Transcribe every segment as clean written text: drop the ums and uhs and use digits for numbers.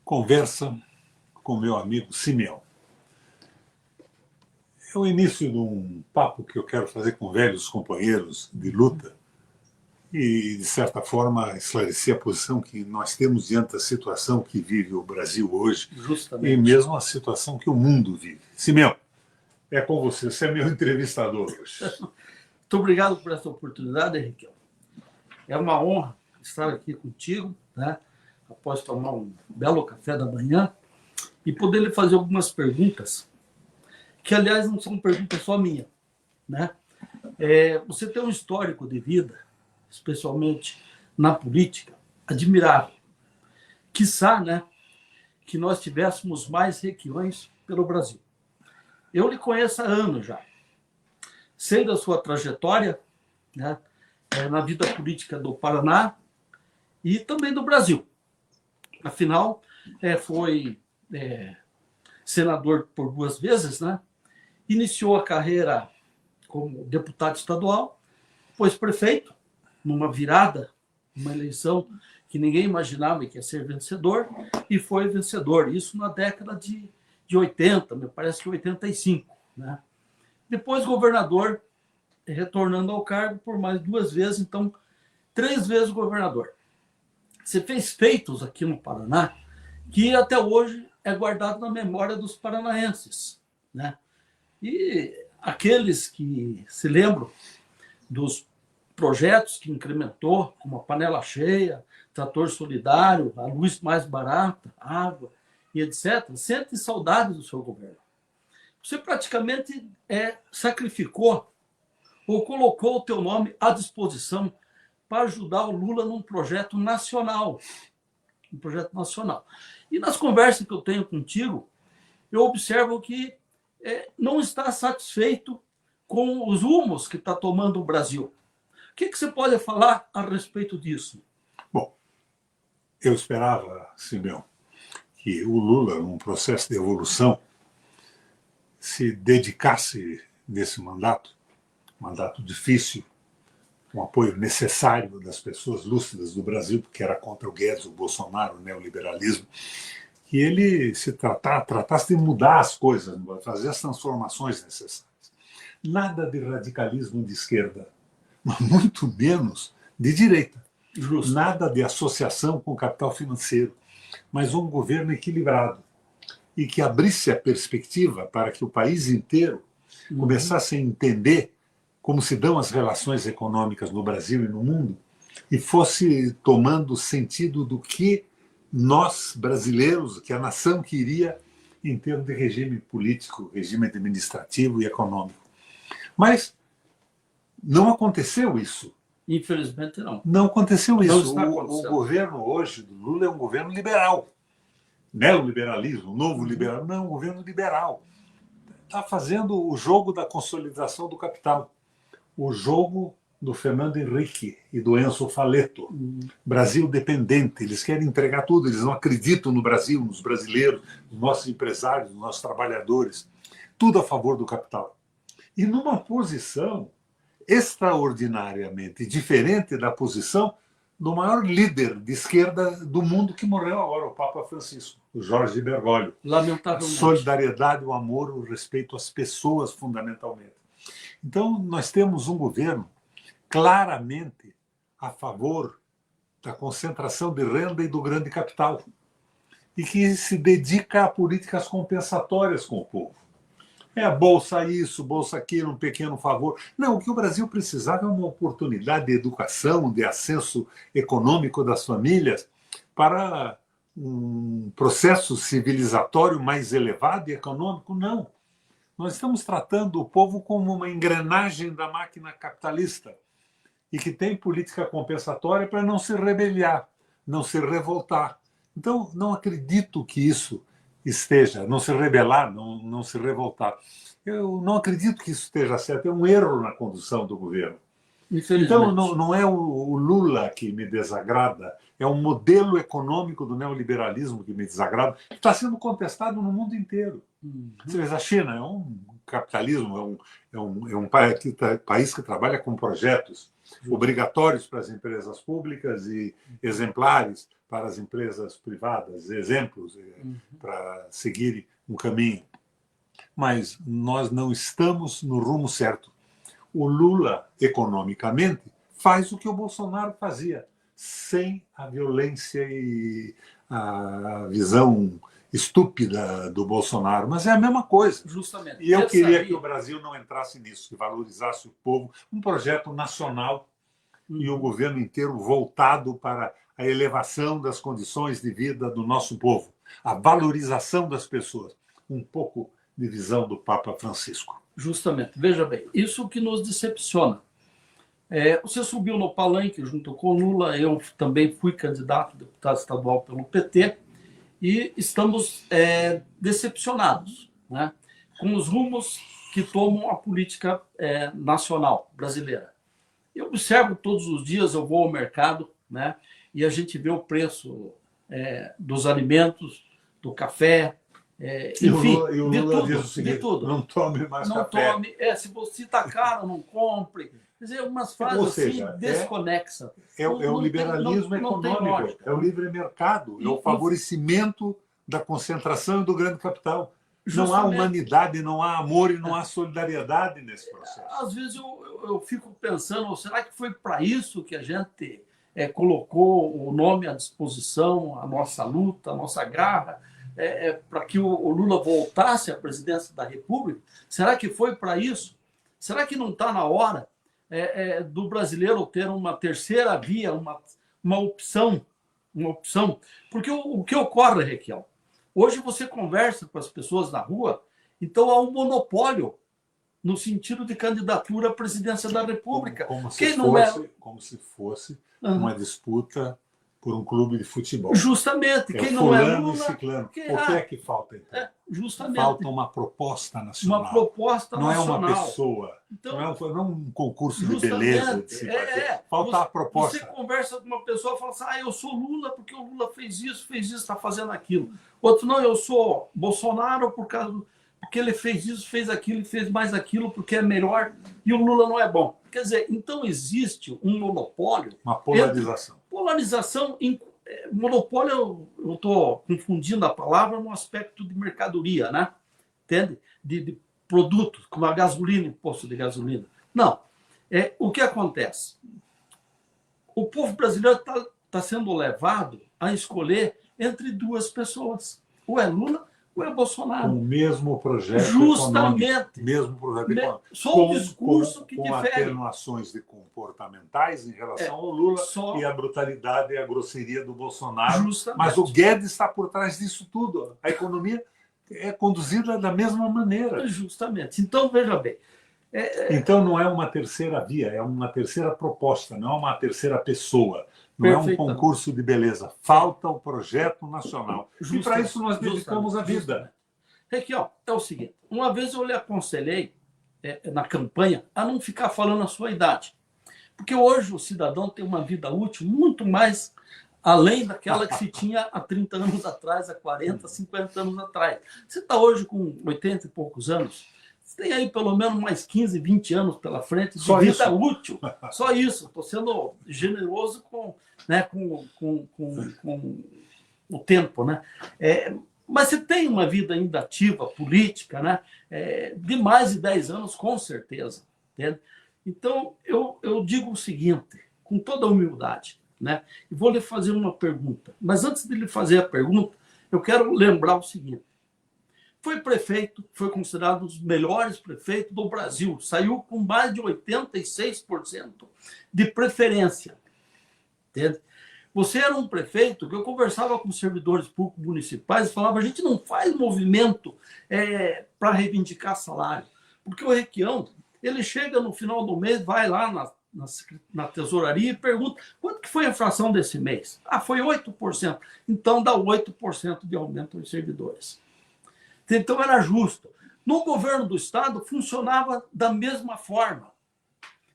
Conversa com meu amigo Simeão. É o início de um papo que eu quero fazer com velhos companheiros de luta e, de certa forma, esclarecer a posição que nós temos diante da situação que vive o Brasil hoje. Justamente. E mesmo a situação que o mundo vive. Simeão, é com você. Você é meu entrevistador hoje. Muito obrigado por essa oportunidade, Henrique. É uma honra estar aqui contigo, né? Após tomar um belo café da manhã e poder lhe fazer algumas perguntas, que, aliás, não são perguntas só minhas, né? Você tem um histórico de vida, especialmente na política, admirável. Quiçá, né, que nós tivéssemos mais requiões pelo Brasil. Eu lhe conheço há anos já. Sei da sua trajetória, né, na vida política do Paraná e também do Brasil. Afinal, foi senador por 2 vezes, né? Iniciou a carreira como deputado estadual, depois prefeito, numa virada, uma eleição que ninguém imaginava que ia ser vencedor, e foi vencedor. Isso na década de 80, me parece que 85. Né? Depois governador, retornando ao cargo por mais 2 vezes, então 3 vezes governador. Você fez feitos aqui no Paraná que até hoje é guardado na memória dos paranaenses, né? E aqueles que se lembram dos projetos que incrementou, como a panela cheia, trator solidário, a luz mais barata, água e etc., sentem saudade do seu governo. Você praticamente sacrificou ou colocou o teu nome à disposição para ajudar o Lula num projeto nacional. Um projeto nacional. E nas conversas que eu tenho contigo, eu observo que não está satisfeito com os rumos que está tomando o Brasil. O que você pode falar a respeito disso? Bom, eu esperava, Simeão, que o Lula, num processo de evolução, se dedicasse nesse mandato difícil, um apoio necessário das pessoas lúcidas do Brasil, porque era contra o Guedes, o Bolsonaro, o neoliberalismo, que ele se tratasse de mudar as coisas, fazer as transformações necessárias. Nada de radicalismo de esquerda, mas muito menos de direita. Justo. Nada de associação com o capital financeiro, mas um governo equilibrado e que abrisse a perspectiva para que o país inteiro começasse a entender como se dão as relações econômicas no Brasil e no mundo, e fosse tomando sentido do que nós, brasileiros, que a nação queria em termos de regime político, regime administrativo e econômico. Mas não aconteceu isso. Infelizmente, não. Não aconteceu isso. Não o governo hoje do Lula é um governo liberal. Neoliberalismo, novo liberal. Não, um governo liberal. Está fazendo o jogo da consolidação do capital. O jogo do Fernando Henrique e do Enzo Faleto. Brasil dependente, eles querem entregar tudo, eles não acreditam no Brasil, nos brasileiros, nos nossos empresários, nos nossos trabalhadores. Tudo a favor do capital. E numa posição extraordinariamente diferente da posição do maior líder de esquerda do mundo que morreu agora, o Papa Francisco, o Jorge Bergoglio. Lamentavelmente. Solidariedade, o amor, o respeito às pessoas, fundamentalmente. Então, nós temos um governo claramente a favor da concentração de renda e do grande capital, e que se dedica a políticas compensatórias com o povo. A bolsa isso, bolsa aquilo, um pequeno favor. Não, o que o Brasil precisava é uma oportunidade de educação, de ascenso econômico das famílias para um processo civilizatório mais elevado e econômico. Não. Nós estamos tratando o povo como uma engrenagem da máquina capitalista e que tem política compensatória para não se rebeliar, não se revoltar. Então, não acredito que isso esteja, não se rebelar, não se revoltar. Eu não acredito que isso esteja certo, é um erro na condução do governo. Então, não é o Lula que me desagrada, é o modelo econômico do neoliberalismo que me desagrada, que está sendo contestado no mundo inteiro. Você vê, a China é um capitalismo, é um país que trabalha com projetos obrigatórios para as empresas públicas e exemplares para as empresas privadas, exemplos para seguir um caminho. Mas nós não estamos no rumo certo. O Lula, economicamente, faz o que o Bolsonaro fazia, sem a violência e a visão estúpida do Bolsonaro, mas é a mesma coisa. Justamente. E eu queria que o Brasil não entrasse nisso, que valorizasse o povo, um projeto nacional e o governo inteiro voltado para a elevação das condições de vida do nosso povo, a valorização das pessoas, um pouco de visão do Papa Francisco. Justamente. Veja bem, isso que nos decepciona. Você subiu no palanque junto com o Lula, eu também fui candidato a deputado estadual pelo PT, e estamos decepcionados, né, com os rumos que tomam a política nacional brasileira. Eu observo todos os dias, eu vou ao mercado, né, e a gente vê o preço dos alimentos, do café, enfim, e o Lula diz o seguinte, de tudo. Não tome mais não café. Tome, se você está caro, não compre. Quer dizer, umas frases Ou seja, assim, desconexas. É o liberalismo econômico, é o livre mercado, é o favorecimento da concentração e do grande capital. Justamente. Não há humanidade, não há amor e não há solidariedade nesse processo. Às vezes eu fico pensando, será que foi para isso que a gente colocou o nome à disposição, a nossa luta, a nossa garra, para que o Lula voltasse à presidência da República? Será que foi para isso? Será que não está na hora do brasileiro ter uma terceira via, uma opção? Porque o que ocorre, Requião? Hoje você conversa com as pessoas na rua, então há um monopólio no sentido de candidatura à presidência da República. Como se fosse uma disputa por um clube de futebol. Justamente. Quem não é Lula... Ciclano. O que é que falta, então? Justamente. Falta uma proposta nacional. Uma proposta nacional. Não é uma pessoa. Então, não é um concurso de beleza de se fazer. Falta a proposta. Você conversa com uma pessoa e fala assim, eu sou Lula porque o Lula fez isso, está fazendo aquilo. Outro, não, eu sou Bolsonaro porque ele fez isso, fez aquilo e fez mais aquilo porque é melhor e o Lula não é bom. Quer dizer, então existe um monopólio. Uma polarização. Polarização, monopólio, eu estou confundindo a palavra no aspecto de mercadoria, né? Entende? De produtos, como a gasolina, imposto de gasolina. Não. O que acontece? O povo brasileiro está sendo levado a escolher entre duas pessoas. Ou é Lula ou é Bolsonaro. Com o mesmo projeto Justamente. econômico. Mesmo projeto econômico. Só um discurso que com difere. atenuações de comportamentais em relação ao Lula e a brutalidade e a grosseria do Bolsonaro. Justamente. Mas o Guedes está por trás disso tudo. A economia é conduzida da mesma maneira. Justamente. Então, veja bem. Então não é uma terceira via, é uma terceira proposta, não é uma terceira pessoa. Não é um concurso de beleza. Falta o projeto nacional. E para isso nós dedicamos a vida. Aqui, é o seguinte. Uma vez eu lhe aconselhei, na campanha, a não ficar falando a sua idade. Porque hoje o cidadão tem uma vida útil muito mais além daquela que se tinha há 30 anos atrás, há 40, 50 anos atrás. Você está hoje com 80 e poucos anos, você tem aí pelo menos mais 15, 20 anos pela frente de vida útil. Só isso. Estou sendo generoso com o tempo, né? Mas você tem uma vida ainda ativa, política, né? De mais de 10 anos, com certeza. Entende? Então, eu digo o seguinte, com toda a humildade, né? E vou lhe fazer uma pergunta. Mas antes de lhe fazer a pergunta, eu quero lembrar o seguinte. Foi prefeito, foi considerado um dos melhores prefeitos do Brasil. Saiu com mais de 86% de preferência. Entende? Você era um prefeito que eu conversava com servidores públicos municipais e falava, a gente não faz movimento para reivindicar salário. Porque o Requião, ele chega no final do mês, vai lá na tesouraria e pergunta, quanto que foi a inflação desse mês? Foi 8%. Então dá 8% de aumento aos servidores. Então era justo. No governo do Estado funcionava da mesma forma.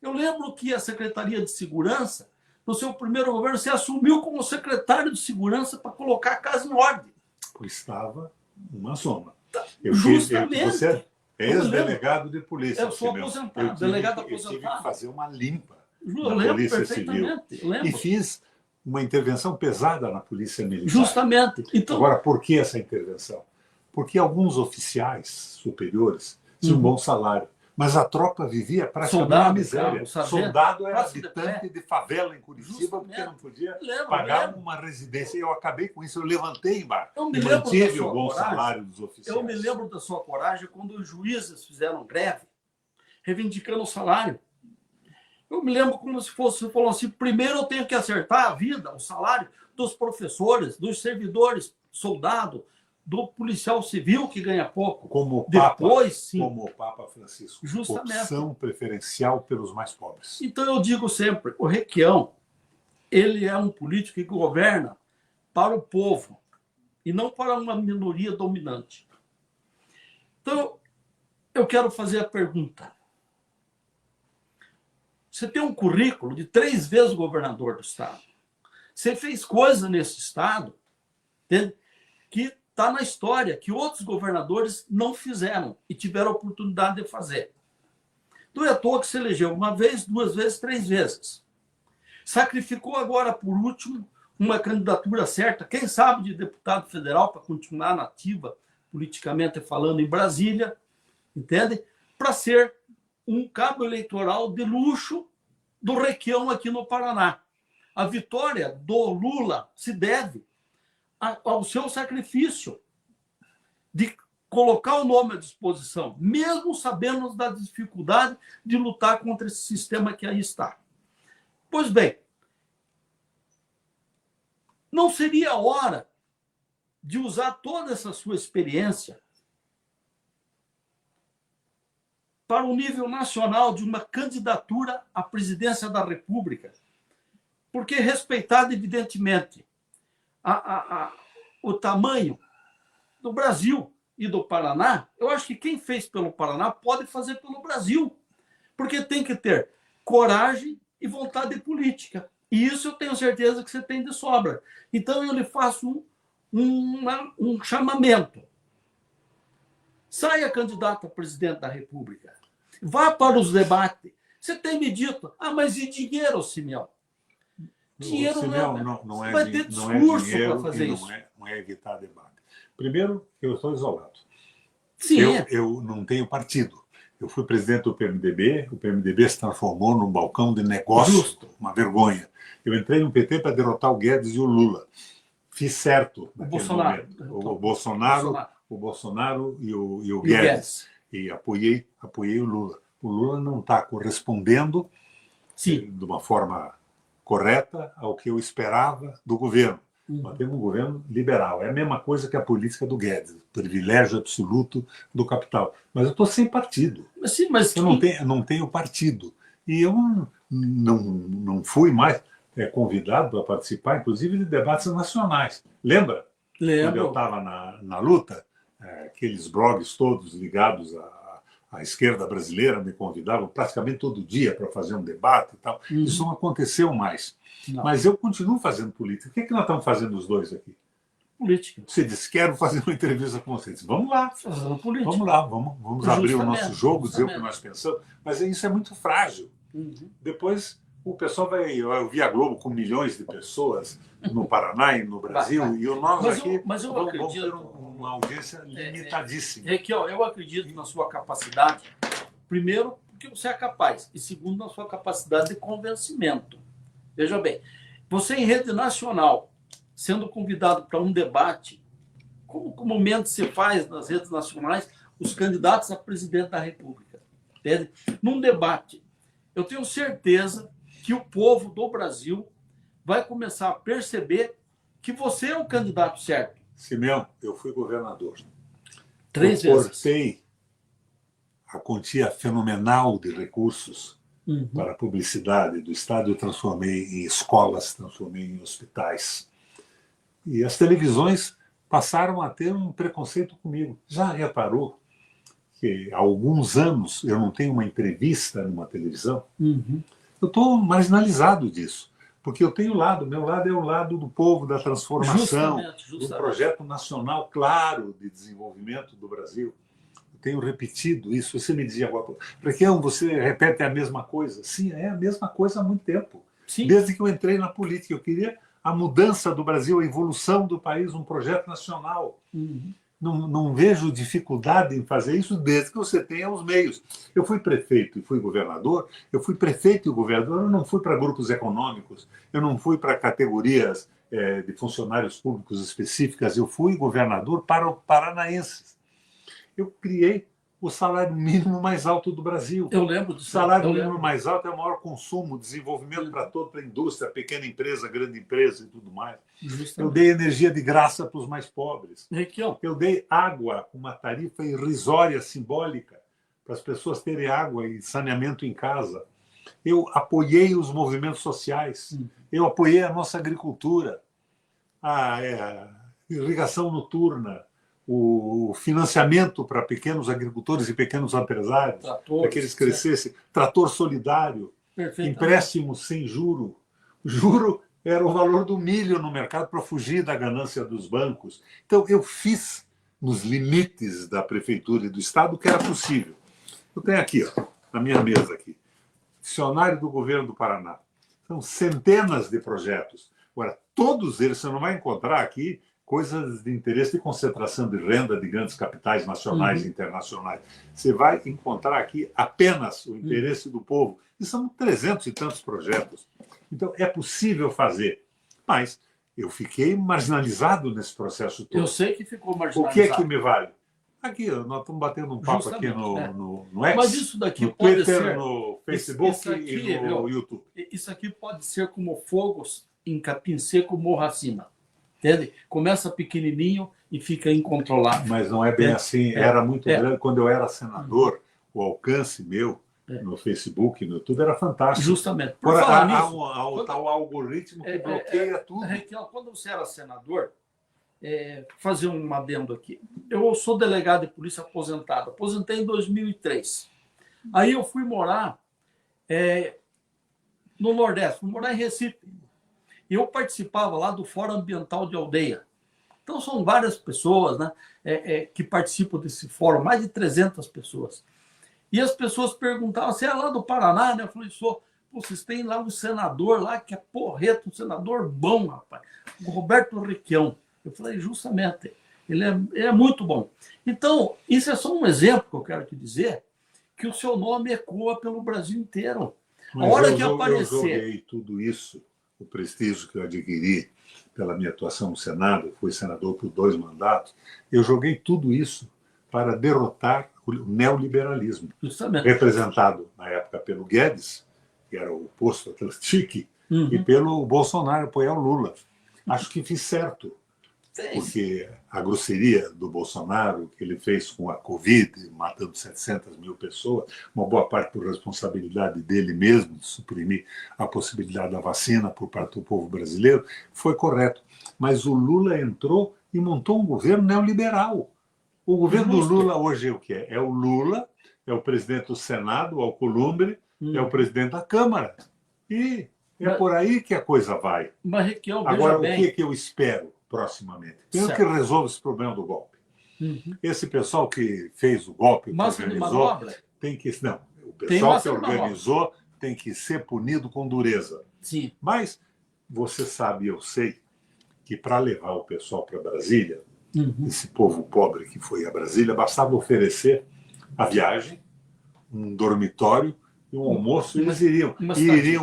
Eu lembro que a Secretaria de Segurança, no seu primeiro governo, você assumiu como secretário de Segurança para colocar a casa em ordem. Estava uma soma. Justamente. Você é ex-delegado de polícia. Eu sou aposentado, delegado aposentado. Eu tive que fazer uma limpa Eu na lembro Polícia Civil. perfeitamente. Eu lembro. E fiz uma intervenção pesada na Polícia Militar. Justamente. Então, Agora, por que essa intervenção? Porque alguns oficiais superiores tinham um bom salário, mas a tropa vivia praticamente na miséria. Soldado era habitante de favela em Curitiba, porque não podia pagar uma residência. Eu acabei com isso, eu levantei embaixo. E mantive o bom salário dos oficiais. Eu me lembro da sua coragem quando os juízes fizeram greve, reivindicando o salário. Eu me lembro como se fosse, você falou assim, primeiro eu tenho que acertar a vida, o salário dos professores, dos servidores, soldado, do policial civil que ganha pouco. Como o Depois, Papa, sim. como o Papa Francisco. Justamente. Opção preferencial pelos mais pobres. Então eu digo sempre, o Requião, ele é um político que governa para o povo e não para uma minoria dominante. Então, eu quero fazer a pergunta. Você tem um currículo de 3 vezes governador do estado. Você fez coisa nesse estado, entende? Que está na história, que outros governadores não fizeram e tiveram a oportunidade de fazer. Não é à toa que você elegeu 1 vez, 2 vezes, 3 vezes. Sacrificou agora, por último, uma candidatura certa, quem sabe de deputado federal, para continuar na ativa, politicamente falando, em Brasília, entende? Para ser um cabo eleitoral de luxo do Requião aqui no Paraná. A vitória do Lula se deve ao seu sacrifício de colocar o nome à disposição, mesmo sabendo da dificuldade de lutar contra esse sistema que aí está. Pois bem, não seria a hora de usar toda essa sua experiência para o nível nacional de uma candidatura à presidência da República? Porque, respeitado, evidentemente, o tamanho do Brasil e do Paraná, eu acho que quem fez pelo Paraná pode fazer pelo Brasil, porque tem que ter coragem e vontade política. E isso eu tenho certeza que você tem de sobra. Então, eu lhe faço um chamamento. Saia candidato a presidente da República. Vá para os debates. Você tem me dito, mas e dinheiro, Simeão? Dinheiro não é, vai ter discurso para fazer não isso. Não é evitar debate. Primeiro, eu estou isolado. Sim. Eu não tenho partido. Eu fui presidente do PMDB, o PMDB se transformou num balcão de negócio, Justo. Uma vergonha. Eu entrei no PT para derrotar o Guedes e o Lula. Fiz certo naquele Bolsonaro. momento. O Bolsonaro e o Guedes. E apoiei o Lula. O Lula não está correspondendo Sim. de uma forma correta ao que eu esperava do governo. Nós temos um governo liberal. É a mesma coisa que a política do Guedes, privilégio absoluto do capital. Mas eu estou sem partido. Sim, eu não tenho partido. E eu não fui mais convidado para participar, inclusive, de debates nacionais. Lembra? Lembro. Quando eu estava na luta, aqueles blogs todos ligados à esquerda brasileira me convidavam praticamente todo dia para fazer um debate e tal. Isso não aconteceu mais. Não. Mas eu continuo fazendo política. O que nós estamos fazendo os dois aqui? Política. Você disse, quero fazer uma entrevista com vocês. Vamos lá. Política. Vamos lá, vamos abrir o nosso jogo, dizer o que nós pensamos. Mas isso é muito frágil. Depois o pessoal vai... Eu vi a Globo com milhões de pessoas no Paraná e no Brasil, e nós aqui vamos ter uma audiência limitadíssima. É que eu acredito na sua capacidade, primeiro, porque você é capaz, e segundo, na sua capacidade de convencimento. Veja bem, você em rede nacional, sendo convidado para um debate, como comumente se faz nas redes nacionais, os candidatos a presidente da República, entende? Num debate, eu tenho certeza que o povo do Brasil vai começar a perceber que você é o candidato certo. Simeão, eu fui governador. 3 vezes. Eu cortei a quantia fenomenal de recursos para a publicidade do Estado. Eu transformei em escolas, transformei em hospitais. E as televisões passaram a ter um preconceito comigo. Já reparou que há alguns anos eu não tenho uma entrevista numa televisão? Eu estou marginalizado disso. Porque eu tenho meu lado é o lado do povo, da transformação, justamente. do projeto nacional claro de desenvolvimento do Brasil. tenho repetido isso. Você me dizia agora, para que você repete a mesma coisa? Sim, é a mesma coisa há muito tempo. Sim. Desde que eu entrei na política, eu queria a mudança do Brasil, a evolução do país, um projeto nacional. Não vejo dificuldade em fazer isso desde que você tenha os meios. Eu fui prefeito e fui governador, eu fui prefeito e governador, eu não fui para grupos econômicos, eu não fui para categorias de funcionários públicos específicas, eu fui governador para os paranaenses. Eu criei o salário mínimo mais alto do Brasil. Eu lembro disso. O salário mínimo mais alto é o maior consumo, desenvolvimento para toda a indústria, pequena empresa, grande empresa e tudo mais. Justamente. Eu dei energia de graça para os mais pobres. Requião. Eu dei água com uma tarifa irrisória, simbólica, para as pessoas terem água e saneamento em casa. Eu apoiei os movimentos sociais. Eu apoiei a nossa agricultura, a irrigação noturna, o financiamento para pequenos agricultores e pequenos empresários, para que eles crescessem, trator solidário, empréstimos sem juro. Juro era o valor do milho no mercado para fugir da ganância dos bancos. Então, eu fiz nos limites da prefeitura e do Estado o que era possível. Eu tenho aqui, ó, na minha mesa aqui, dicionário do governo do Paraná. São centenas de projetos. Agora, todos eles, você não vai encontrar aqui coisas de interesse de concentração de renda de grandes capitais nacionais e internacionais. Você vai encontrar aqui apenas o interesse do povo. E são 300 e tantos projetos. Então, é possível fazer. Mas eu fiquei marginalizado nesse processo todo. Eu sei que ficou marginalizado. O que é que me vale? Aqui, nós estamos batendo um papo aqui no X, mas isso daqui no pode Twitter, ser, no Facebook isso aqui, e no YouTube. Isso aqui pode ser como fogos em capim seco morro acima. Entende? Começa pequenininho e fica incontrolável. Mas não é bem assim. Era muito grande. Quando eu era senador, o alcance meu no Facebook, no YouTube, era fantástico. Justamente. Por falar nisso, há o tal algoritmo que bloqueia tudo. Quando você era senador, fazer um adendo aqui. Eu sou delegado de polícia aposentado. Aposentei em 2003. Aí eu fui morar no Nordeste, fui morar em Recife. E eu participava lá do Fórum Ambiental de Aldeia. Então, são várias pessoas, né, que participam desse fórum, mais de 300 pessoas. E as pessoas perguntavam, você é lá do Paraná? Né? Eu falei, sou. Pô, vocês têm lá um senador lá que é porreto, um senador bom, rapaz. O Roberto Requião. Eu falei, justamente, ele é muito bom. Então, isso é só um exemplo que eu quero te dizer, que o seu nome ecoa pelo Brasil inteiro. Mas a hora que aparecer... Eu joguei tudo isso, o prestígio que eu adquiri pela minha atuação no Senado, fui senador por 2 mandatos, eu joguei tudo isso para derrotar o neoliberalismo, justamente, representado na época pelo Guedes, que era o oposto Atlantique, e pelo Bolsonaro, apoiar o Lula. Acho que fiz certo, porque a grosseria do Bolsonaro, que ele fez com a Covid, matando 700 mil pessoas, uma boa parte por responsabilidade dele mesmo, de suprimir a possibilidade da vacina por parte do povo brasileiro, foi correto. Mas o Lula entrou e montou um governo neoliberal. O governo do Lula hoje é o que é? É o Lula, é o presidente do Senado, o Alcolumbre, é o presidente da Câmara. E é por aí que a coisa vai. Mas, Requião, agora, o que é que eu espero proximamente? Primeiro que resolva esse problema do golpe. Esse pessoal que fez o golpe, que organizou, tem que... Não, o pessoal que organizou tem que ser punido com dureza. Sim. Mas você sabe, eu sei, que para levar o pessoal para Brasília, esse povo pobre que foi a Brasília, bastava oferecer a viagem, um dormitório e um almoço. Eles iriam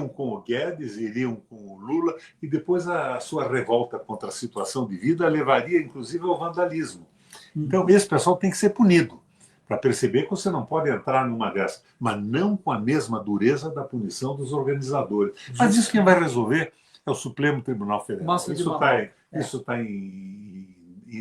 com o Guedes, iriam com o Lula, e depois a sua revolta contra a situação de vida levaria, inclusive, ao vandalismo. Então, esse pessoal tem que ser punido, para perceber que você não pode entrar numa dessas, mas não com a mesma dureza da punição dos organizadores. Mas isso quem vai resolver é o Supremo Tribunal Federal. Isso está em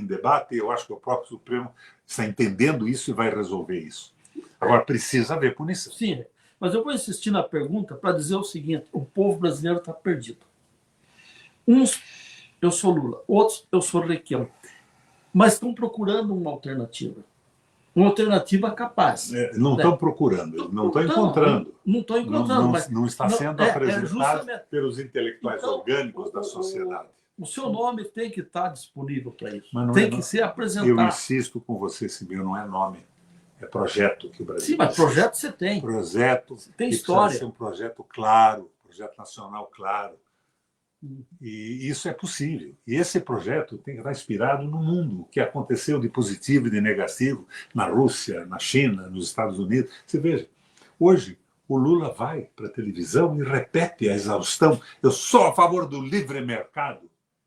debate, e eu acho que o próprio Supremo está entendendo isso e vai resolver isso. Agora, precisa haver punição. Sim, mas eu vou insistir na pergunta para dizer o seguinte: o povo brasileiro está perdido. Uns, eu sou Lula, outros, eu sou Requião, mas estão procurando uma alternativa capaz. Não estão procurando, não estão encontrando. Não estão encontrando, mas não está sendo apresentado pelos intelectuais orgânicos da sociedade. O seu nome tem que estar disponível para isso. Tem que ser apresentado. Eu insisto com você, Sibel, não é nome. É projeto que o Brasil Sim, mas projeto você tem. Projeto. Tem E história. precisa ser um projeto claro, projeto nacional claro. E isso é possível. E esse projeto tem que estar inspirado no mundo, o que aconteceu de positivo e de negativo na Rússia, na China, nos Estados Unidos. Você veja, hoje o Lula vai para a televisão e repete a exaustão: eu sou a favor do livre mercado.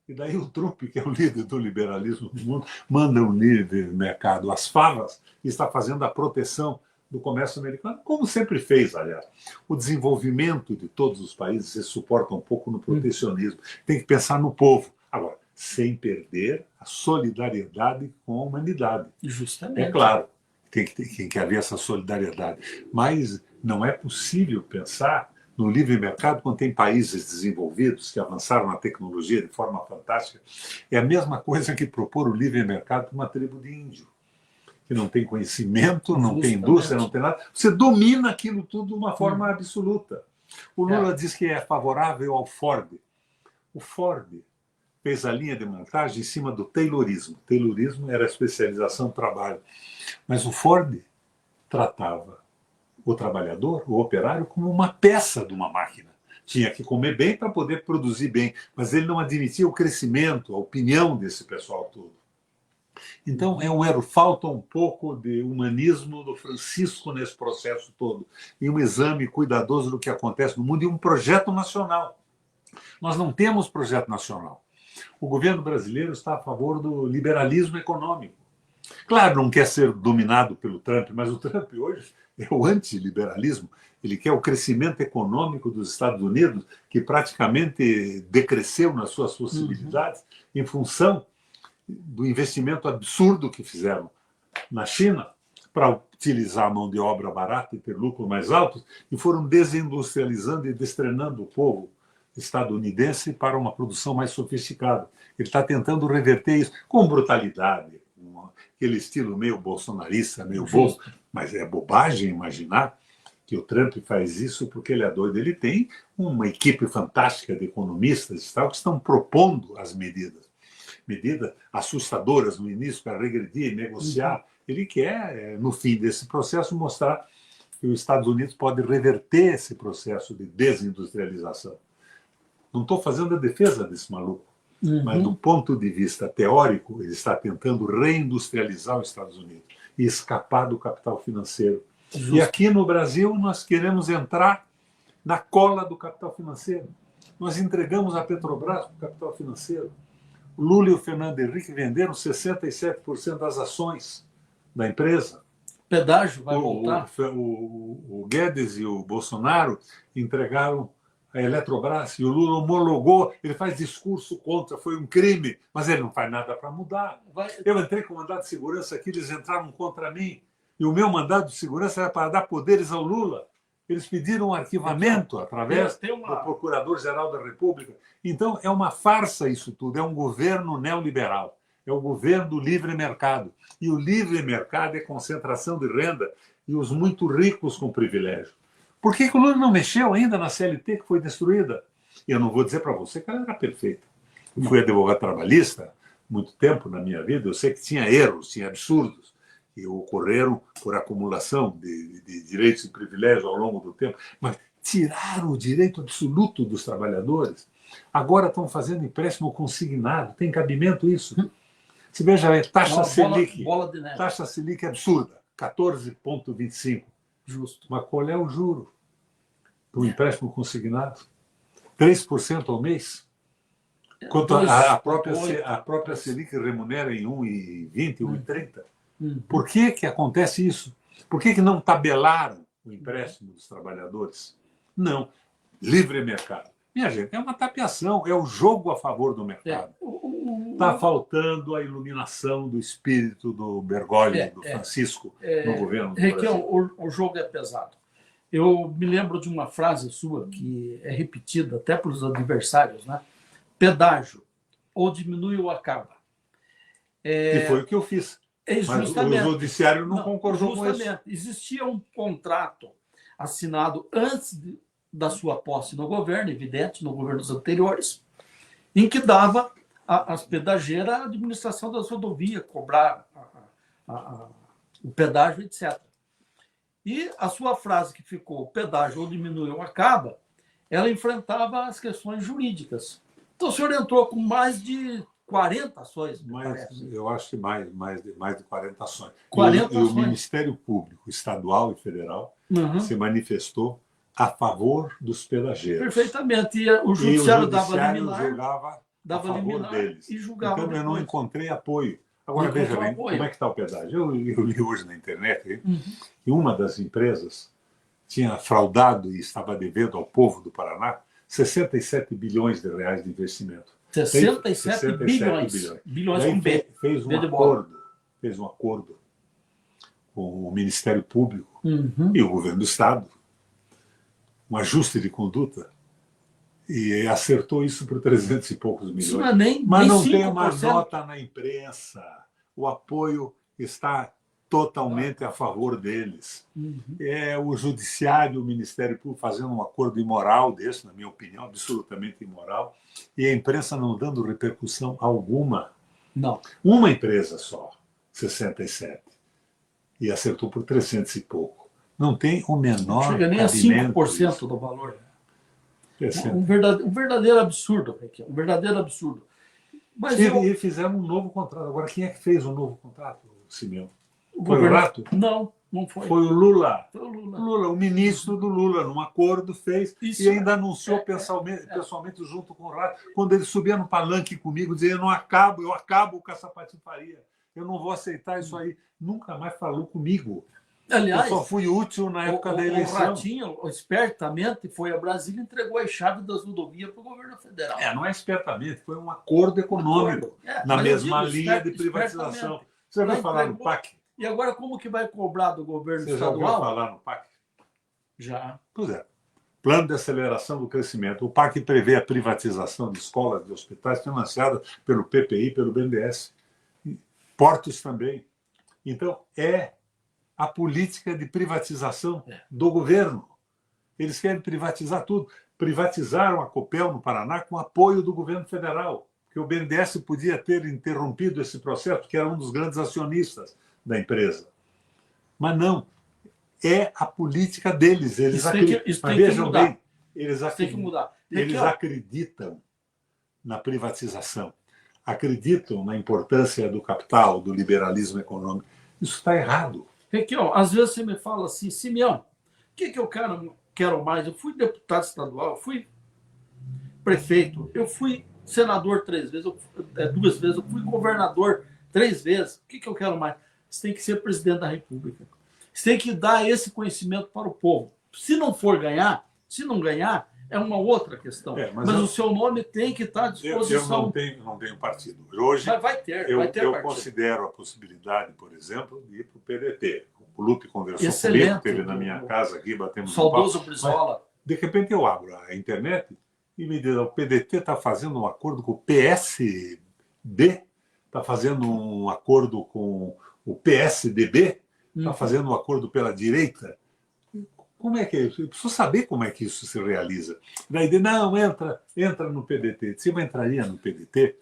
E daí o Trump, que é o líder do liberalismo no mundo, manda o livre mercado às favas e está fazendo a proteção do comércio americano, como sempre fez, aliás. O desenvolvimento de todos os países se suporta um pouco no protecionismo. Tem que pensar no povo. Agora, sem perder a solidariedade com a humanidade. Justamente. É claro, tem que haver essa solidariedade. Mas não é possível pensar no livre mercado quando tem países desenvolvidos que avançaram na tecnologia de forma fantástica. É a mesma coisa que propor o livre mercado para uma tribo de índio, que não tem conhecimento, não tem indústria, não tem nada. Você domina aquilo tudo de uma forma absoluta. O Lula diz que é favorável ao Ford. O Ford fez a linha de montagem em cima do Taylorismo. Taylorismo era a especialização do trabalho. Mas o Ford tratava o trabalhador, o operário, como uma peça de uma máquina. Tinha que comer bem para poder produzir bem, mas ele não admitia o crescimento, a opinião desse pessoal todo. Então, é um erro, falta um pouco de humanismo do Francisco nesse processo todo, e um exame cuidadoso do que acontece no mundo e um projeto nacional. Nós não temos projeto nacional. O governo brasileiro está a favor do liberalismo econômico. Claro, não quer ser dominado pelo Trump, mas o Trump hoje é o antiliberalismo. Ele quer o crescimento econômico dos Estados Unidos, que praticamente decresceu nas suas possibilidades em função do investimento absurdo que fizeram na China para utilizar a mão de obra barata e ter lucros mais altos, e foram desindustrializando e destrenando o povo estadunidense para uma produção mais sofisticada. Ele está tentando reverter isso com brutalidade, com aquele estilo meio bolsonarista, meio bobo, mas é bobagem imaginar que o Trump faz isso porque ele é doido. Ele tem uma equipe fantástica de economistas e tal que estão propondo as medidas assustadoras no início para regredir, negociar. Ele quer, no fim desse processo, mostrar que os Estados Unidos pode reverter esse processo de desindustrialização. Não estou fazendo a defesa desse maluco, mas do ponto de vista teórico, ele está tentando reindustrializar os Estados Unidos e escapar do capital financeiro. Justo. E aqui no Brasil nós queremos entrar na cola do capital financeiro. Nós entregamos a Petrobras para o capital financeiro. O Lula e o Fernando Henrique venderam 67% das ações da empresa. Pedágio vai voltar. O Guedes e o Bolsonaro entregaram a Eletrobras e o Lula homologou. Ele faz discurso contra, foi um crime, mas ele não faz nada para mudar. Eu entrei com mandado de segurança aqui, eles entraram contra mim, e o meu mandado de segurança era para dar poderes ao Lula. Eles pediram um arquivamento através do Procurador-Geral da República. Então, é uma farsa isso tudo. É um governo neoliberal. É o governo do livre mercado. E o livre mercado é concentração de renda e os muito ricos com privilégio. Por que o Lula não mexeu ainda na CLT, que foi destruída? Eu não vou dizer para você que ela era perfeita. Eu fui advogado trabalhista muito tempo na minha vida. Eu sei que tinha erros, tinha absurdos, que ocorreram por acumulação de direitos e privilégios ao longo do tempo, mas tiraram o direito absoluto dos trabalhadores. Agora estão fazendo empréstimo consignado. Tem cabimento isso? Se veja, taxa Selic. Taxa Selic absurda, 14,25%. Justo. Mas qual é o juro do empréstimo consignado? 3% ao mês? Quanto a própria Selic remunera em 1,20%, 1,30%. Por que acontece isso? Por que não tabelaram o empréstimo dos trabalhadores? Não. Livre mercado. Minha gente, é uma tapeação, é o jogo a favor do mercado. Está faltando a iluminação do espírito do Bergoglio, do Francisco, no governo do Brasil. O jogo é pesado. Eu me lembro de uma frase sua que é repetida até pelos adversários, né? Pedágio, ou diminui ou acaba. E foi o que eu fiz. Mas o judiciário não concordou com isso. Existia um contrato assinado antes da sua posse no governo, evidente, no governos anteriores, em que dava às pedageiras a administração das rodovias, cobrar o pedágio, etc. E a sua frase que ficou, o pedágio ou diminui ou acaba, ela enfrentava as questões jurídicas. Então, o senhor entrou com mais de 40 ações, me parece. Eu acho que mais de 40 ações. 40 e o ações. Ministério Público Estadual e Federal Uhum. se manifestou a favor dos pedageiros. Perfeitamente. E o judiciário dava julgava liminar, a favor deles. e julgava Então, eu não depois. encontrei apoio. Agora, veja bem, como é que está o pedágio? Eu li hoje na internet que uma das empresas tinha fraudado e estava devendo ao povo do Paraná 67 bilhões de reais de investimento. 67 bilhões. Bilhões com B. Fez um acordo com o Ministério Público e o governo do Estado, um ajuste de conduta, e acertou isso por 300 e poucos milhões. Isso não é nem, mas nem não 5%. Tem uma nota na imprensa. O apoio está totalmente a favor deles. É o Judiciário, o Ministério Público fazendo um acordo imoral desse, na minha opinião, absolutamente imoral, e a imprensa não dando repercussão alguma. Não. Uma empresa só, 67, e acertou por 300 e pouco. Não tem o menor não chega nem a 5% do valor. Um verdadeiro absurdo, um verdadeiro absurdo. Mas e fizeram um novo contrato. Agora, quem é que fez o novo contrato, Simeão? Foi o Rato? Não, não foi. Foi o Lula. Foi o Lula. Lula, o ministro do Lula, num acordo fez Isso, e ainda anunciou pessoalmente junto com o Rato, quando ele subia no palanque comigo, dizia: eu acabo com essa patifaria, eu não vou aceitar isso aí. Nunca mais falou comigo. Aliás, eu só fui útil na época da eleição. O Ratinho, espertamente, foi a Brasília e entregou as chaves das rodovias para o governo federal. Não é espertamente, foi um acordo econômico, na mesma linha de privatização. Você vai falar no PAC? E agora, como que vai cobrar do governo estadual? Você já ouviu falar no PAC? Já. Pois é. Plano de Aceleração do Crescimento. O PAC prevê a privatização de escolas, de hospitais financiadas pelo PPI, pelo BNDES. Portos também. Então, é a política de privatização do governo. Eles querem privatizar tudo. Privatizaram a Copel no Paraná com apoio do governo federal, porque o BNDES podia ter interrompido esse processo, porque era um dos grandes acionistas da empresa. Mas não. É a política deles. Eles vejam bem, eles acreditam na privatização, acreditam na importância do capital, do liberalismo econômico. Isso está errado. Requião, às vezes você me fala assim: Simeão, o que eu quero mais? Eu fui deputado estadual, eu fui prefeito, eu fui senador 3 vezes, 2 vezes, eu fui governador 3 vezes. O que eu quero mais? Você tem que ser presidente da República. Você tem que dar esse conhecimento para o povo. Se não for ganhar, se não ganhar, é uma outra questão. Mas o seu nome tem que estar à disposição. Eu não tenho partido. Hoje, vai ter eu partido. considero a possibilidade, por exemplo, de ir para o PDT. O Lupe conversou comigo, esteve na minha casa aqui, batemos um papo. Saudoso Brizola. De repente eu abro a internet e me diz: o PDT está fazendo um acordo com o PSB, está fazendo um acordo com o PSDB, está fazendo um acordo pela direita. Como é que é isso? Eu preciso saber como é que isso se realiza. Daí, não, entra no PDT. Se eu entraria no PDT,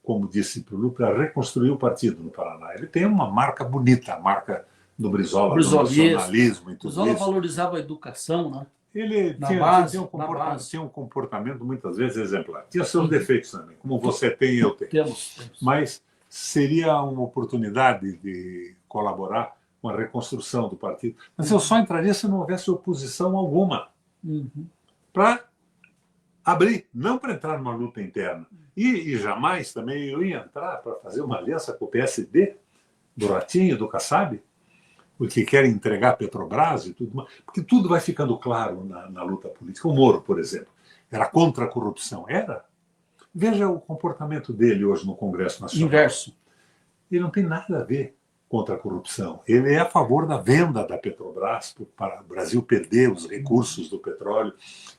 como disse para o Lula, para reconstruir o partido no Paraná. Ele tem uma marca bonita, a marca do Brizola, do nacionalismo e tudo isso. Brizola valorizava a educação, né? Ele tinha um comportamento muitas vezes exemplar. Tinha seus defeitos também, como você tem e eu tenho. Temos. Mas seria uma oportunidade de colaborar com a reconstrução do partido. Mas eu só entraria se não houvesse oposição alguma. Para abrir, não para entrar numa luta interna. E jamais também eu ia entrar para fazer uma aliança com o PSD, do Ratinho, do Kassab, porque querem entregar a Petrobras e tudo mais. Porque tudo vai ficando claro na luta política. O Moro, por exemplo, era contra a corrupção. Era. Veja o comportamento dele hoje no Congresso Nacional. Inverso. Ele não tem nada a ver contra a corrupção. Ele é a favor da venda da Petrobras para o Brasil perder os recursos do petróleo.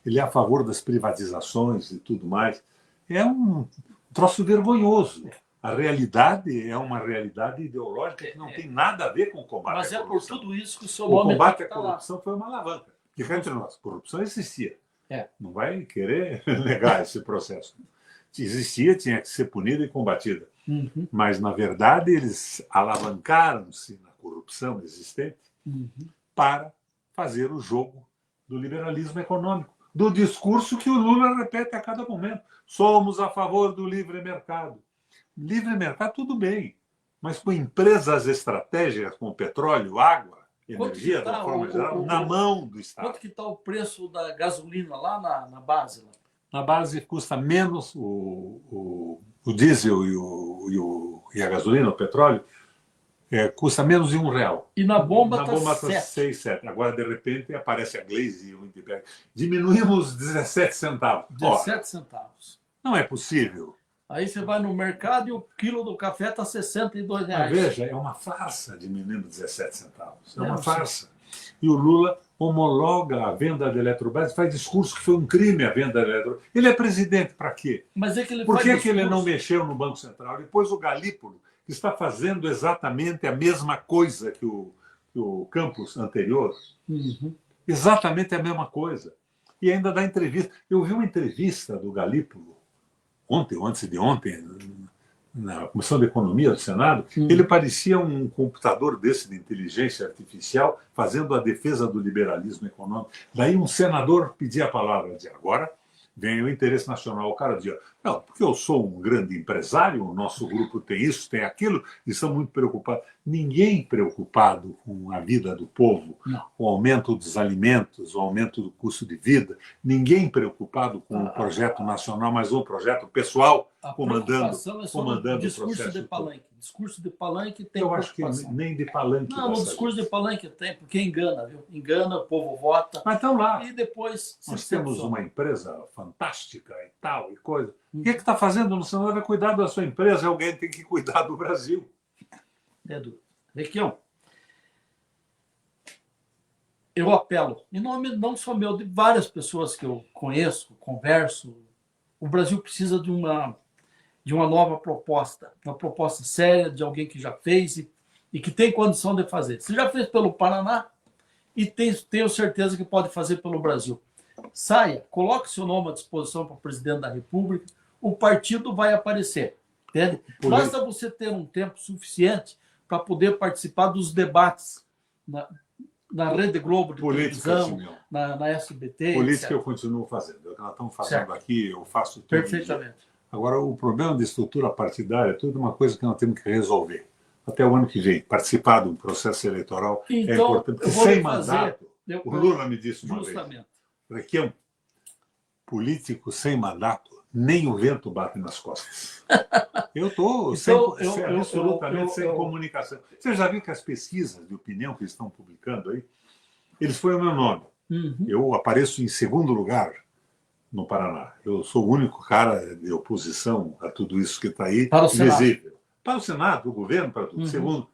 Ele é a favor das privatizações e tudo mais. É um troço vergonhoso. A realidade é uma realidade ideológica que não tem nada a ver com o combate à corrupção. Mas é por tudo isso que o seu nome... O combate à corrupção foi uma alavanca. Porque entre nós, corrupção existia. Não vai querer negar esse processo. Existia, tinha que ser punida e combatida. Mas, na verdade, eles alavancaram-se na corrupção. corrupção existente, Uhum. para fazer o jogo do liberalismo econômico, do discurso que o Lula repete a cada momento. Somos a favor do livre mercado. Livre mercado, tudo bem, mas com empresas estratégicas como petróleo, água, energia, tá da forma geral, na mão do Estado. Quanto que está o preço da gasolina lá na base? Lá? Na base custa menos o diesel e a gasolina, o petróleo, custa menos de R$1. E na bomba Na está bomba está 7. 6, 7. Agora, de repente, aparece a Glaze e o Lindbergh. Diminuímos 17 centavos. 17 centavos. Não é possível. Aí você vai no mercado e o quilo do café está R$62. Mas veja, é uma farsa diminuindo 17 centavos. É uma Sim. farsa. E o Lula homologa a venda da Eletrobras, faz discurso que foi um crime a venda da Eletrobras. Ele é presidente para quê? Mas é que ele Por faz que discurso. ele não mexeu no Banco Central? Depois o Galípolo, que está fazendo exatamente a mesma coisa que o Campos anterior, Uhum. exatamente a mesma coisa. E ainda dá entrevista. Eu vi uma entrevista do Galípolo ontem, ou antes de ontem, na Comissão de Economia do Senado. Ele parecia um computador desse de inteligência artificial fazendo a defesa do liberalismo econômico. Daí um senador pedia a palavra, dizia, agora vem o interesse nacional. O cara dizia, não, porque eu sou um grande empresário, o nosso grupo tem isso, tem aquilo, e estão muito preocupados. Ninguém preocupado com a vida do povo, Não. o aumento dos alimentos, o aumento do custo de vida, ninguém preocupado com o projeto nacional, mas o projeto pessoal A comandando preocupação é só o discurso processo de palanque. Discurso de palanque tem Eu acho que preocupação. nem de palanque. Não, no discurso de palanque tem, porque engana, viu? Engana, o povo vota. Mas então lá, E depois nós se temos decepciona. uma empresa fantástica e tal, e coisa. O que está fazendo no Senado? Vai cuidar da sua empresa, alguém tem que cuidar do Brasil. Edu, Requião, eu apelo, em nome não só meu, de várias pessoas que eu conheço, converso, o Brasil precisa de uma nova proposta, uma proposta séria de alguém que já fez e que tem condição de fazer. Você já fez pelo Paraná e tenho certeza que pode fazer pelo Brasil. Saia, coloque seu nome à disposição para o presidente da República, o partido vai aparecer. Entende? Basta você ter um tempo suficiente para poder participar dos debates na Rede Globo de Política, televisão, Simeão. na SBT, Política etc. eu continuo fazendo. É o que nós estamos fazendo Certo. aqui, eu faço tudo. Perfeitamente. Agora, o problema de estrutura partidária é tudo uma coisa que nós temos que resolver. Até o ano que vem, participar de um processo eleitoral é Então, importante. eu vou Sem lhe fazer- mandato, eu- o Lula me disse uma vez, Justamente. Requião, político sem mandato, nem o vento bate nas costas. Eu estou Então, absolutamente sem comunicação. Você já viu que as pesquisas de opinião que estão publicando aí, eles põem o meu nome. Uhum. Eu apareço em segundo lugar no Paraná. Eu sou o único cara de oposição a tudo isso que está aí, Para o Senado. visível. Para o Senado, para o governo, para tudo.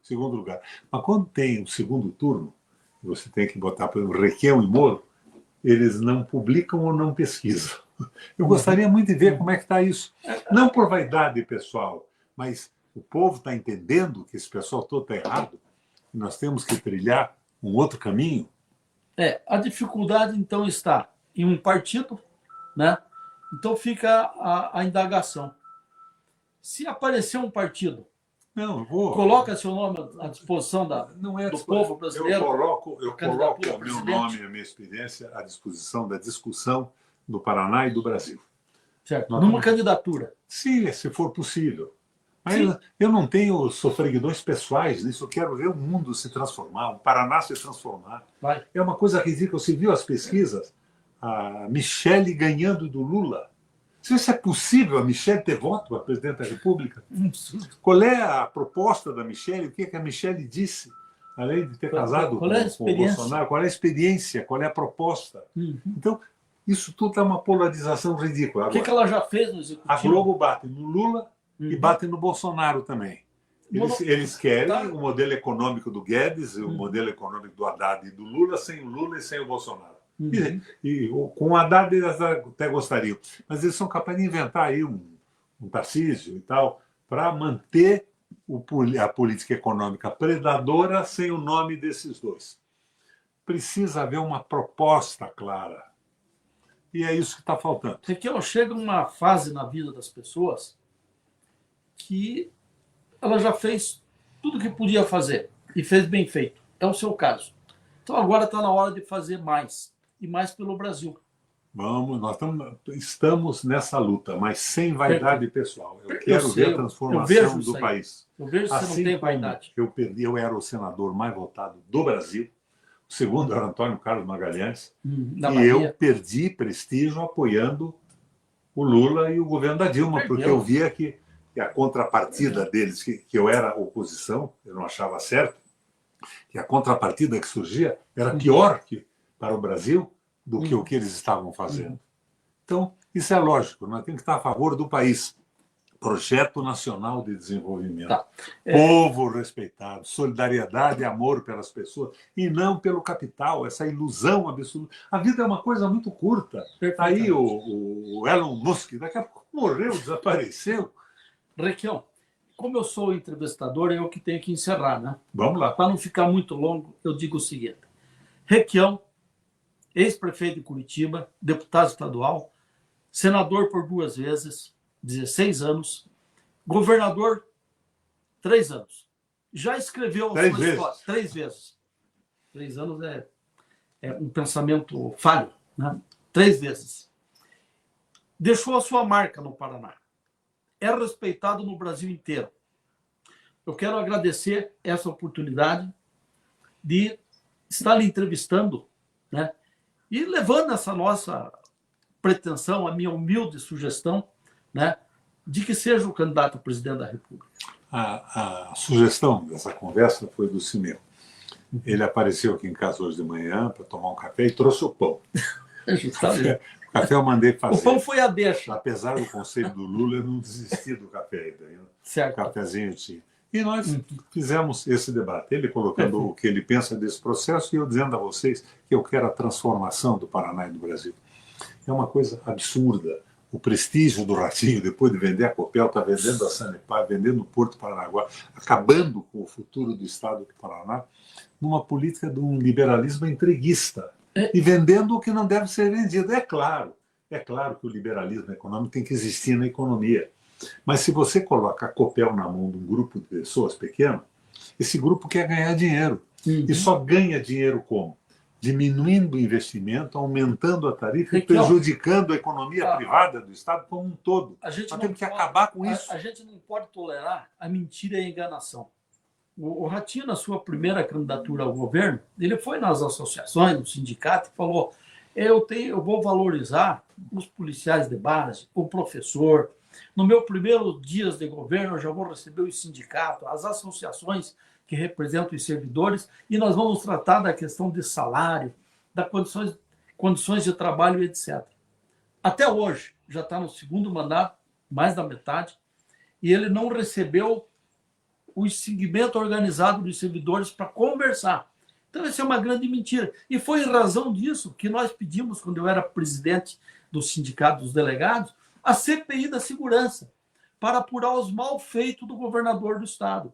Segundo lugar. Mas quando tem o segundo turno, você tem que botar, por exemplo, Requião e Moro, eles não publicam ou não pesquisam. Eu gostaria muito de ver como é que está isso. Não por vaidade pessoal, mas o povo está entendendo que esse pessoal todo está errado e nós temos que trilhar um outro caminho. A dificuldade, então, está em um partido, né? Então fica a indagação. Se aparecer um partido, Não, eu vou. coloca seu nome à disposição Não é do povo brasileiro. Eu coloco candidatura o a meu presidente. nome e a minha experiência à disposição da discussão do Paraná e do Brasil. Certo? Nós Numa vamos- candidatura. Se for possível. Mas Sim. eu não tenho sofreguidões pessoais nisso. Eu quero ver o mundo se transformar, o Paraná se transformar. Vai. É uma coisa ridícula. Você viu as pesquisas? A Michele ganhando do Lula. Se isso é possível, a Michele ter voto para presidente da República? Qual é a proposta da Michele? O que a Michele disse? Além de ter casado Qual é a com o experiência? Bolsonaro, qual é a experiência? Qual é a proposta? Então, isso tudo é uma polarização ridícula. O que ela já fez no Executivo? A Globo bate no Lula e bate no Bolsonaro também. Eles querem o modelo econômico do Guedes, o modelo econômico do Haddad e do Lula, sem o Lula e sem o Bolsonaro. Com o Haddad eles até gostariam. Mas eles são capazes de inventar aí um Tarcísio e tal, para manter a política econômica predadora sem o nome desses dois. Precisa haver uma proposta clara. E é isso que está faltando. Requião, chega uma fase na vida das pessoas que ela já fez tudo o que podia fazer. E fez bem feito. É o seu caso. Então agora está na hora de fazer mais. E mais pelo Brasil. Vamos, nós estamos nessa luta, mas sem vaidade pessoal. Eu quero ver a transformação do país. Eu vejo que você não tem vaidade. Eu era o senador mais votado do Brasil. O segundo era Antônio Carlos Magalhães. E eu perdi prestígio apoiando o Lula e o governo da Dilma, porque eu via que a contrapartida deles, que eu era oposição, eu não achava certo, que a contrapartida que surgia era pior para o Brasil do que o que eles estavam fazendo. Então, isso é lógico, nós temos que estar a favor do país. Projeto Nacional de Desenvolvimento. Tá. Povo respeitado, solidariedade e amor pelas pessoas, e não pelo capital, essa ilusão absoluta. A vida é uma coisa muito curta. Aí o Elon Musk, daqui a pouco morreu, desapareceu. Requião, como eu sou entrevistador, eu que tenho que encerrar, né? Vamos lá. Para não ficar muito longo, eu digo o seguinte. Requião, ex-prefeito de Curitiba, deputado estadual, senador por 2 vezes, 16 anos, governador 3 anos. Já escreveu a sua história 3 vezes. 3 anos é um pensamento falho, né? 3 vezes. Deixou a sua marca no Paraná. É respeitado no Brasil inteiro. Eu quero agradecer essa oportunidade de estar lhe entrevistando, né? E levando essa nossa pretensão, a minha humilde sugestão, né, de que seja o candidato a presidente da República. A sugestão dessa conversa foi do Simeu. Ele apareceu aqui em casa hoje de manhã para tomar um café e trouxe o pão. O café eu mandei fazer. O pão foi a deixa. Apesar do conselho do Lula, eu não desisti do café ainda. Certo. O cafezinho tinha. E nós fizemos esse debate. Ele colocando o que ele pensa desse processo e eu dizendo a vocês que eu quero a transformação do Paraná e do Brasil. É uma coisa absurda. O prestígio do Ratinho, depois de vender a Copel, está vendendo a Sanepar, vendendo o Porto Paranaguá, acabando com o futuro do Estado do Paraná, numa política de um liberalismo entreguista. E vendendo o que não deve ser vendido. É claro que o liberalismo econômico tem que existir na economia. Mas se você coloca a Copel na mão de um grupo de pessoas pequeno, esse grupo quer ganhar dinheiro. E só ganha dinheiro como? Diminuindo o investimento, aumentando a tarifa e prejudicando a economia privada do Estado como um todo. Nós temos que acabar com isso. A gente não pode tolerar a mentira e a enganação. O Ratinho, na sua primeira candidatura ao governo, ele foi nas associações, no sindicato, e falou: eu vou valorizar os policiais de base, o professor. No meu primeiro dias de governo, eu já vou receber os sindicatos, as associações que representam os servidores, e nós vamos tratar da questão de salário, das condições de trabalho, etc. Até hoje, já está no segundo mandato, mais da metade, e ele não recebeu o segmento organizado dos servidores para conversar. Então, essa é uma grande mentira. E foi em razão disso que nós pedimos, quando eu era presidente do Sindicato dos Delegados, a CPI da Segurança, para apurar os malfeitos do governador do Estado.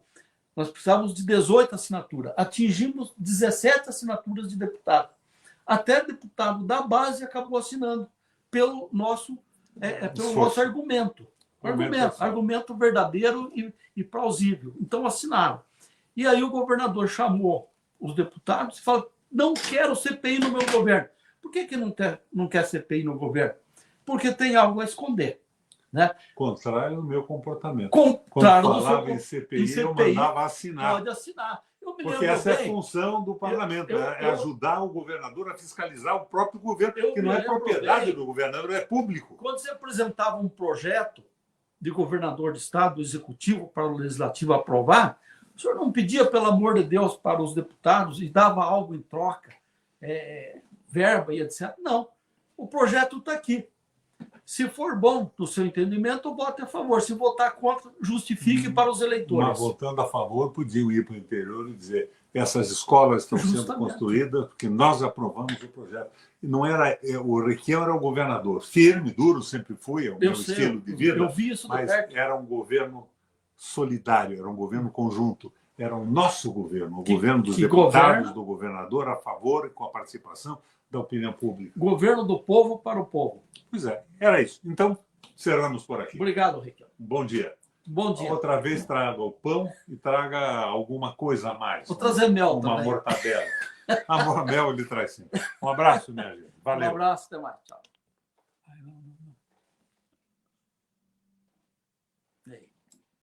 Nós precisávamos de 18 assinaturas. Atingimos 17 assinaturas de deputado. Até deputado da base acabou assinando pelo nosso argumento. Argumento verdadeiro e plausível. Então, assinaram. E aí o governador chamou os deputados e falou: não quero CPI no meu governo. Por que não quer CPI no governo? Porque tem algo a esconder. Né? Contrário do meu comportamento. Contrário Quando falava em CPI, eu mandava assinar. Pode assinar. Porque essa é a função do parlamento, é ajudar o governador a fiscalizar o próprio governo, que não é propriedade do governador, é público. Quando você apresentava um projeto de governador de Estado, do Executivo, para o Legislativo aprovar, o senhor não pedia, pelo amor de Deus, para os deputados e dava algo em troca, verba e etc. Não. O projeto está aqui. Se for bom do seu entendimento, vote a favor. Se votar contra, justifique para os eleitores. Mas votando a favor, podiam ir para o interior e dizer: essas escolas estão sendo construídas porque nós aprovamos o projeto. E não era o Requião era o governador, firme, duro, sempre foi, é o meu estilo de vida. Eu vi isso mas era um governo solidário, era um governo conjunto. Era o nosso governo, o governo dos deputados, do governador, a favor e com a participação da opinião pública. Governo do povo para o povo. Pois é, era isso. Então, cerramos por aqui. Obrigado, Ricardo. Bom dia. Bom dia. Outra vez traga o pão e traga alguma coisa a mais. Vou trazer mel uma também. mortadela. Mel ele traz sim. Um abraço, minha gente. Valeu. Um abraço, até mais. Tchau.